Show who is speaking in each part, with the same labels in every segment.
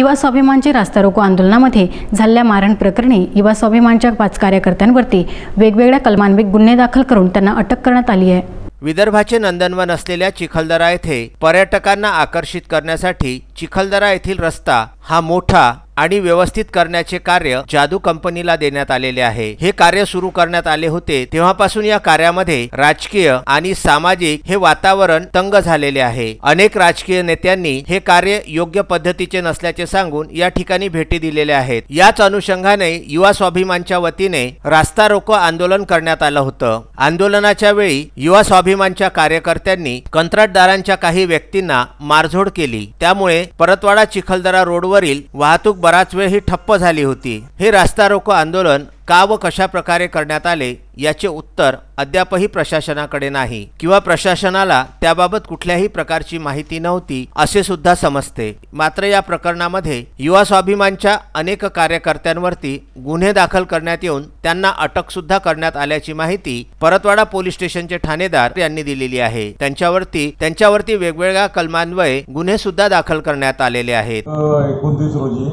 Speaker 1: युवा स्वाभिमानचे रास्ता रोको आंदोलनामध्ये झालेल्या मारहाण प्रकरणी युवा स्वाभिमानच्या 5 कार्यकर्त्यांवरती वेगवेगळ्या कलमान्वये गुन्हे दाखल करून त्यांना अटक करण्यात आली आहे।
Speaker 2: विदर्भाचे नंदनवन असलेल्या चिखलदरा येथे पर्यटकांना आकर्षित करण्यासाठी चिखलदरा येथील रस्ता हा मोठा आणि व्यवस्थित करण्याचे कार्य जादू कंपनीला देण्यात आलेले आहे। हे कार्य सुरू करण्यात आले होते तेव्हापासून या कार्यामध्ये राजकीय आणि सामाजिक हे वातावरण तंग झालेले आहे। अनेक राजकीय नेत्यांनी हे कार्य योग्य पद्धतीचे नसल्याचे सांगून या ठिकाणी भेटी दिलेल्या आहेत। याच अनुषंगाने युवा स्वाभिमानच्या वतीने रास्ता रोको आंदोलन करण्यात आलं होतं। आंदोलनाच्या वेळी युवा स्वाभिमानच्या कार्यकर्त्यांनी कंत्राटदारांच्या काही व्यक्तींना मारझोड केली, त्यामुळे परतवाडा चिखलदरा रोडवरील वाहतूक बराच वेळ ही ठप्प झाली होती। हे रास्ता रोको आंदोलन का व कशा प्रकारे करण्यात आले याचे उत्तर अद्यापही प्रशासनाकडे नाही किंवा प्रशासनाला त्याबाबत कुठल्याही प्रकारची माहिती नव्हती असे सुद्धा समजते। मात्र या प्रकरणामध्ये युवा स्वाभिमानच्या अनेक कार्यकर्त्यांवरती गुन्हे दाखल करण्यात येऊन त्यांना अटक सुद्धा करण्यात आल्याची माहिती परतवाडा पोलीस स्टेशनचे ठाणेदार यांनी दिलेली आहे। त्यांच्यावरती वेगवेगळ्या कलमान्वये गुन्हे सुद्धा दाखल करण्यात आलेले आहेत।
Speaker 3: 29 रोजी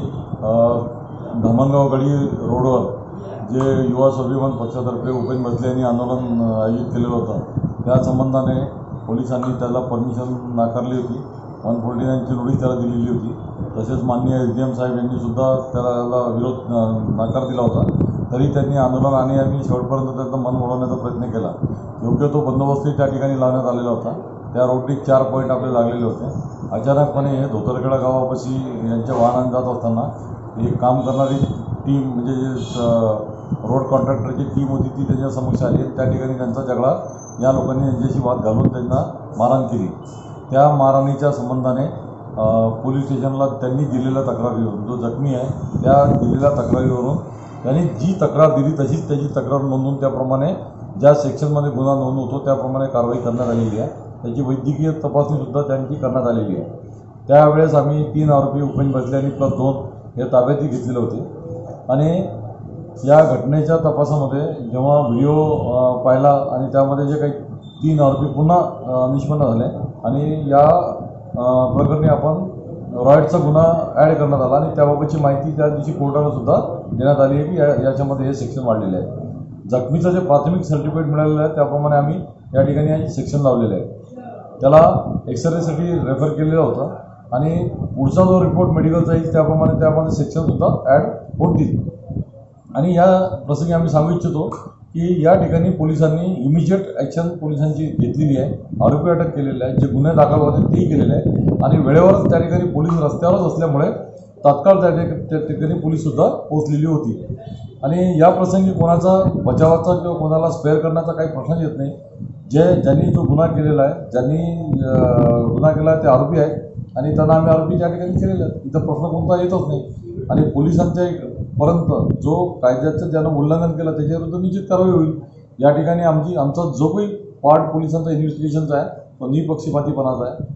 Speaker 3: धामणगाव गडी रोडवर जे युवा स्वाभिमान पक्षातर्फे उपेंद्र भसले यांनी आंदोलन आयोजित केलेलं होतं, त्या संबंधाने पोलिसांनी त्याला परमिशन नाकारली होती। 149 ची नोटीस त्याला दिलेली होती। तसेच माननीय SDM साहेब यांनी सुद्धा त्याला विरोध नाकार दिला होता। तरी त्यांनी आंदोलन आणि आम्ही शेवटपर्यंत त्याचं मन वळवण्याचा प्रयत्न केला। योग्य तो बंदोबस्तही त्या ठिकाणी लावण्यात आलेला होता। त्या रोडनी 4 पॉईंट आपले लागलेले होते। अचानकपणे धोतरखेडा गावापाशी यांच्या वाहनाने जात असताना एक काम करणारी टीम म्हणजे जे रोड कॉन्ट्रॅक्टरची टीम होती ती त्यांच्या समक्ष आली। त्या ठिकाणी त्यांचा झगडा या लोकांनी यांच्याशी वाद घालून त्यांना मारहाण केली। त्या मारहाणीच्या संबंधाने पोलीस स्टेशनला त्यांनी दिलेल्या तक्रारीवरून, जो जखमी आहे त्या दिलेल्या तक्रारीवरून त्यांनी जी तक्रार दिली तशीच त्याची तक्रार नोंदवून त्याप्रमाणे ज्या सेक्शनमध्ये गुन्हा नोंद होतो त्याप्रमाणे कारवाई करण्यात आलेली आहे। त्याची वैद्यकीय तपासणीसुद्धा त्यांची करण्यात आलेली आहे। त्यावेळेस आम्ही 3 आरोपी उपेंद्र भसले आणि +2 हे ताब्यातही घेतलेले होते। आणि या घटनेच्या तपासामध्ये जेव्हा व्हिडिओ पाहिला आणि त्यामध्ये जे काही 3 आरोपी पुन्हा निष्पन्न झाले आणि या प्रकरणी आपण रॉयटचा गुन्हा ॲड करण्यात आला आणि त्याबाबतची माहिती त्या दिवशी कोर्टाला सुद्धा देण्यात आली आहे की याच्यामध्ये हे सेक्शन वाढलेले आहे। जखमीचं जे प्राथमिक सर्टिफिकेट मिळालेलं आहे त्याप्रमाणे आम्ही या ठिकाणी सेक्शन लावलेले आहे। त्याला एक्सरेसाठी रेफर केलेलं होतं आणि पुढचा जो रिपोर्ट मेडिकलचा येईल त्याप्रमाणे त्यामध्ये सेक्शनसुद्धा ॲड होतील। आणि या प्रसंगी आम्ही सांगू इच्छितो की या ठिकाणी पोलिसांनी इमिजिएट ॲक्शन पोलिसांची घेतलेली आहे। आरोपी अटक केलेले आहे, जे गुन्हे दाखल होते तेही केलेले आहे आणि वेळेवरच त्या ठिकाणी पोलीस रस्त्यावरच असल्यामुळे तात्काळ त्या ठिकाणी पोलीससुद्धा पोहोचलेली होती। आणि या प्रसंगी कोणाचा बचावाचा किंवा कोणाला स्पेअर करण्याचा काही प्रश्न येत नाही। ज्यांनी जो गुन्हा केलेला आहे, ज्यांनी गुन्हा केला आहे ते आरोपी आहेत आणि त्यांना आम्ही आरोपी त्या ठिकाणी केलेले आहेत। इथं प्रश्न कोणता येतच नाही आणि पोलिसांच्या पर्यंत जो कायद्याचं ज्यानं उल्लंघन केलं त्याच्याविरुद्ध निश्चित कारवाई होईल। या ठिकाणी आमचा जो काही पार्ट पोलिसांचा इन्व्हेस्टिगेशनचा आहे तो निपक्षपातीपणाचा आहे।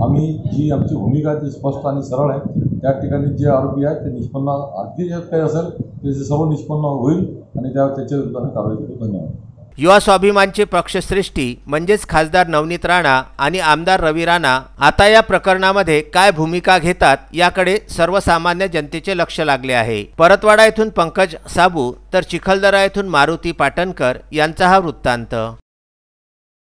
Speaker 3: आम्ही जी आमची भूमिका आहे ती स्पष्ट आणि सरळ आहे। त्या ठिकाणी जे आरोपी आहेत ते निष्पन्न अगदी जे काही असेल त्याचे सर्व निष्पन्न होईल आणि त्याच्या विरुद्ध कारवाई करू। धन्यवाद।
Speaker 2: युवा स्वाभिमानचे पक्षश्रेष्ठी म्हणजेच खासदार नवनीत राणा आणि आमदार रवी राणा आता या प्रकरणामध्ये काय भूमिका घेतात याकडे सर्वसामान्य जनतेचे लक्ष लागले आहे। परतवाडा येथून पंकज साबू तर चिखलदरा येथून मारुती पाटणकर यांचा हा वृत्तांत।